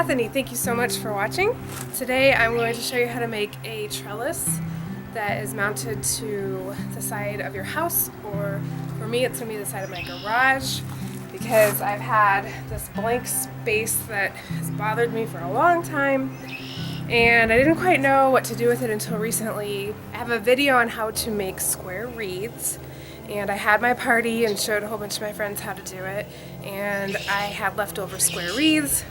Bethany. Thank you so much for watching. Today I'm going to show you how to make a trellis that is mounted to the side of your house, or for me it's going to be the side of my garage, because I've had this blank space that has bothered me for a long time and I didn't quite know what to do with it until recently. I have a video on how to make square wreaths, and I had my party and showed a whole bunch of my friends how to do it, and I had leftover square wreaths,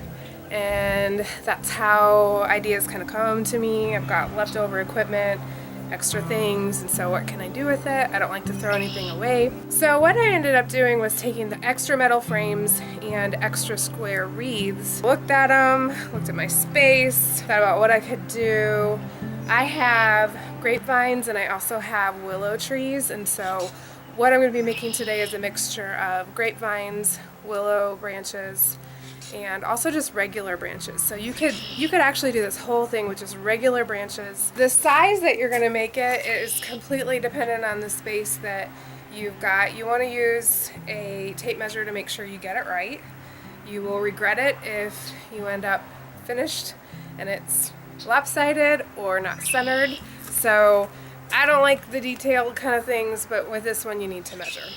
and that's how ideas kind of come to me. I've got leftover equipment, extra things, and so what can I do with it? I don't like to throw anything away. So what I ended up doing was taking the extra metal frames and extra square wreaths, looked at them, looked at my space, thought about what I could do. I have grapevines and I also have willow trees, and so what I'm going to be making today is a mixture of grapevines, willow branches, and also just regular branches. So you could actually do this whole thing with just regular branches. The size that you're going to make it is completely dependent on the space that you've got. You want to use a tape measure to make sure you get it right. You will regret it if you end up finished and it's lopsided or not centered. So I don't like the detailed kind of things, but with this one you need to measure.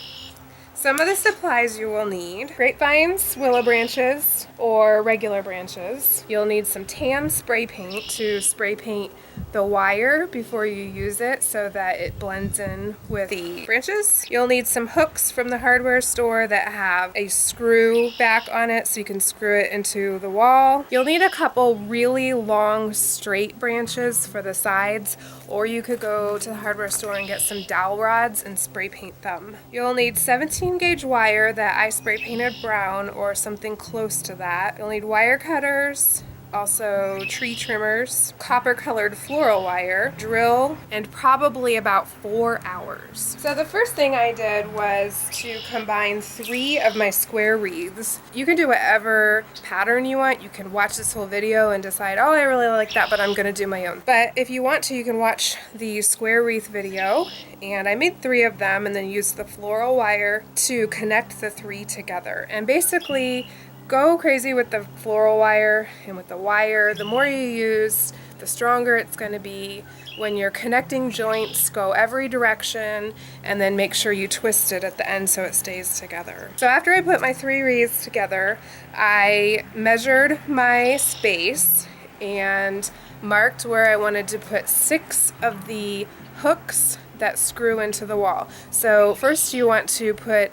Some of the supplies you will need: grapevines, willow branches, or regular branches. You'll need some tan spray paint to spray paint the wire before you use it so that it blends in with the branches. You'll need some hooks from the hardware store that have a screw back on it so you can screw it into the wall. You'll need a couple really long straight branches for the sides, or you could go to the hardware store and get some dowel rods and spray paint them. You'll need 17 gauge wire that I spray painted brown or something close to that. You'll need wire cutters, also tree trimmers, copper colored floral wire, drill, and probably about 4 hours. So the first thing I did was to combine 3 of my square wreaths. You can do whatever pattern you want. You can watch this whole video and decide, oh, I really like that, but I'm gonna do my own. But if you want to, you can watch the square wreath video, and I made 3 of them and then used the floral wire to connect the 3 together. And basically, go crazy with the floral wire and with the wire. The more you use, the stronger it's going to be. When you're connecting joints, go every direction and then make sure you twist it at the end so it stays together. So after I put my 3 wreaths together, I measured my space and marked where I wanted to put 6 of the hooks that screw into the wall. So first you want to put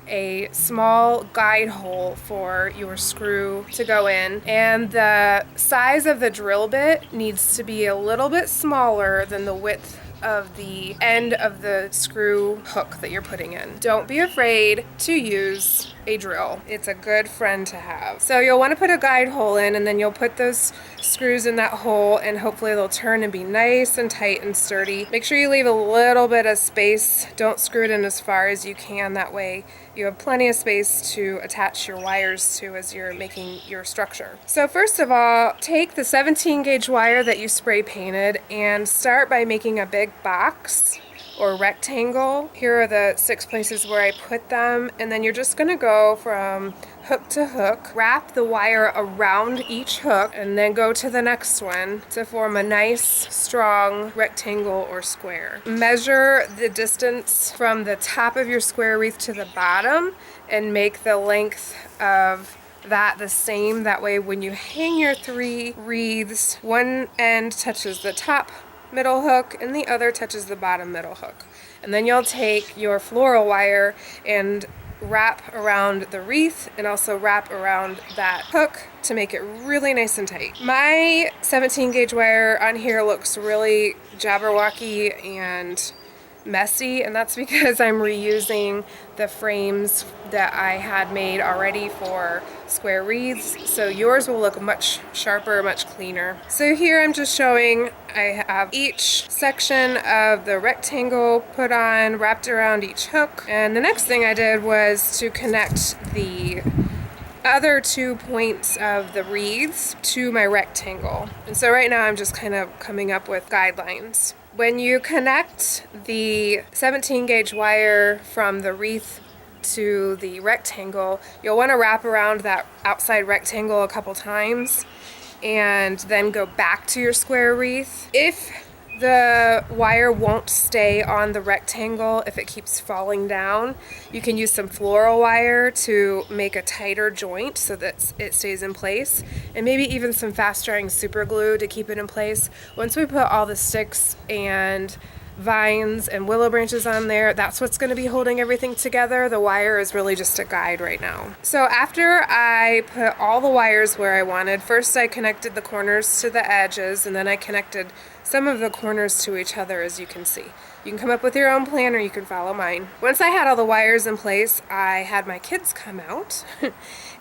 a small guide hole for your screw to go in, and the size of the drill bit needs to be a little bit smaller than the width of the end of the screw hook that you're putting in. Don't be afraid to use a drill. It's a good friend to have. So you'll want to put a guide hole in, and then you'll put those screws in that hole, and hopefully they'll turn and be nice and tight and sturdy. Make sure you leave a little bit of space. Don't screw it in as far as you can. That way you have plenty of space to attach your wires to as you're making your structure. So first of all, take the 17 gauge wire that you spray painted and start by making a big box or rectangle. Here are the 6 places where I put them, and then you're just going to go from hook to hook, wrap the wire around each hook, and then go to the next one to form a nice strong rectangle or square. Measure the distance from the top of your square wreath to the bottom and make the length of that the same. That way when you hang your 3 wreaths, one end touches the top middle hook and the other touches the bottom middle hook. And then you'll take your floral wire and wrap around the wreath and also wrap around that hook to make it really nice and tight. My 17 gauge wire on here looks really jabberwocky and messy, and that's because I'm reusing the frames that I had made already for square wreaths, so yours will look much sharper, much cleaner. So here I'm just showing I have each section of the rectangle put on, wrapped around each hook, and the next thing I did was to connect the other 2 points of the wreaths to my rectangle. And so right now I'm just kind of coming up with guidelines. When you connect the 17 gauge wire from the wreath to the rectangle, you'll want to wrap around that outside rectangle a couple times and then go back to your square wreath. If the wire won't stay on the rectangle, if it keeps falling down, you can use some floral wire to make a tighter joint so that it stays in place, and maybe even some fast drying super glue to keep it in place. Once we put all the sticks and vines and willow branches on there, that's what's going to be holding everything together. The wire is really just a guide right now. So after I put all the wires where I wanted, first I connected the corners to the edges, and then I connected some of the corners to each other, as you can see. You can come up with your own plan, or you can follow mine. Once I had all the wires in place, I had my kids come out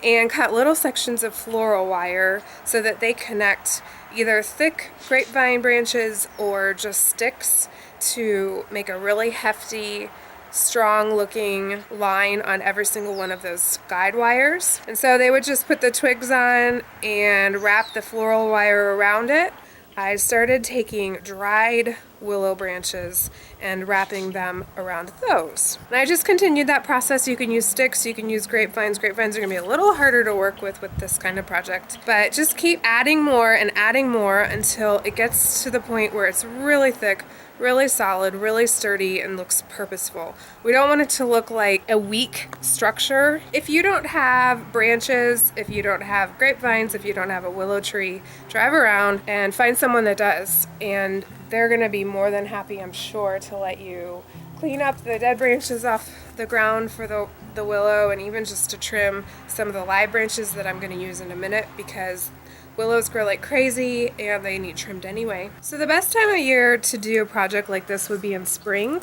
and cut little sections of floral wire so that they connect either thick grapevine branches or just sticks to make a really hefty, strong looking line on every single one of those guide wires. And so they would just put the twigs on and wrap the floral wire around it. I started taking dried willow branches and wrapping them around those. And I just continued that process. You can use sticks, you can use grapevines. Grapevines are gonna be a little harder to work with this kind of project, but just keep adding more and adding more until it gets to the point where it's really thick, really solid, really sturdy, and looks purposeful. We don't want it to look like a weak structure. If you don't have branches, if you don't have grapevines, if you don't have a willow tree, drive around and find someone that does, and they're gonna be more than happy, I'm sure, to let you clean up the dead branches off the ground for the willow, and even just to trim some of the live branches that I'm gonna use in a minute, because willows grow like crazy and they need trimmed anyway. So the best time of year to do a project like this would be in spring,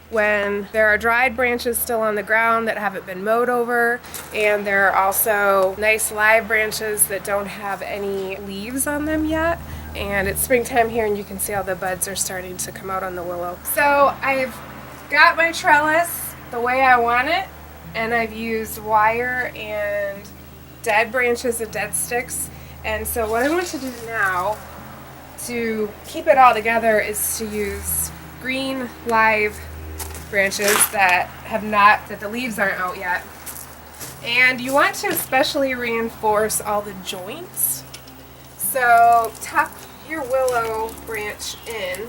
when there are dried branches still on the ground that haven't been mowed over, and there are also nice live branches that don't have any leaves on them yet. And it's springtime here, and you can see all the buds are starting to come out on the willow. So I've got my trellis the way I want it, and I've used wire and dead branches and dead sticks. And so what I want to do now to keep it all together is to use green live branches that the leaves aren't out yet. And you want to especially reinforce all the joints. So tuck your willow branch in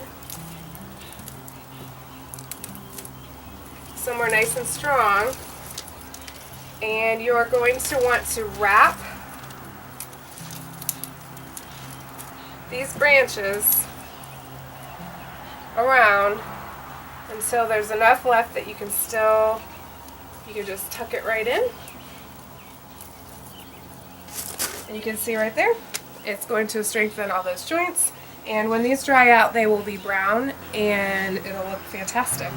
somewhere nice and strong, and you are going to want to wrap these branches around until there's enough left that you can just tuck it right in. And you can see right there, it's going to strengthen all those joints, and when these dry out, they will be brown and it'll look fantastic.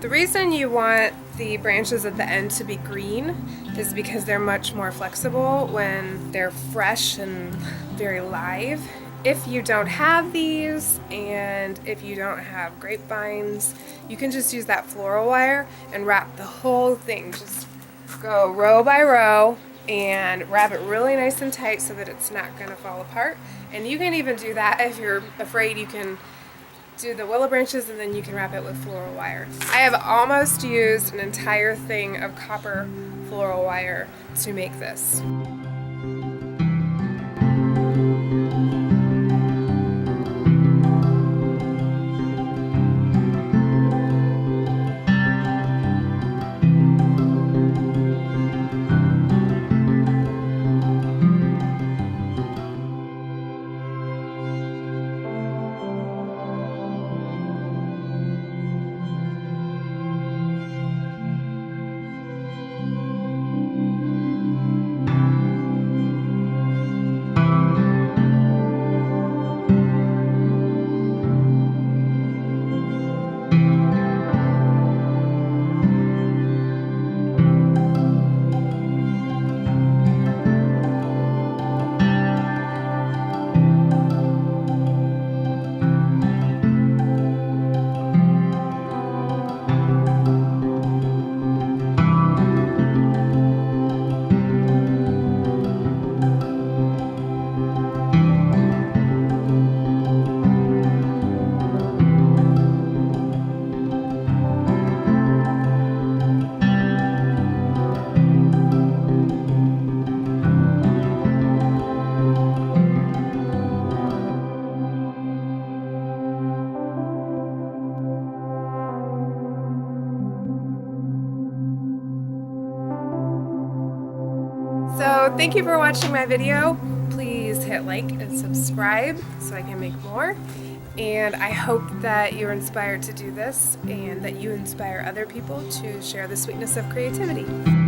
The reason you want the branches at the end to be green is because they're much more flexible when they're fresh and very live. If you don't have these, and if you don't have grapevines, you can just use that floral wire and wrap the whole thing. Just go row by row and wrap it really nice and tight so that it's not going to fall apart. And you can even do that if you're afraid. You can do the willow branches and then you can wrap it with floral wire. I have almost used an entire thing of copper floral wire to make this. So thank you for watching my video. Please hit like and subscribe so I can make more. And I hope that you're inspired to do this and that you inspire other people to share the sweetness of creativity.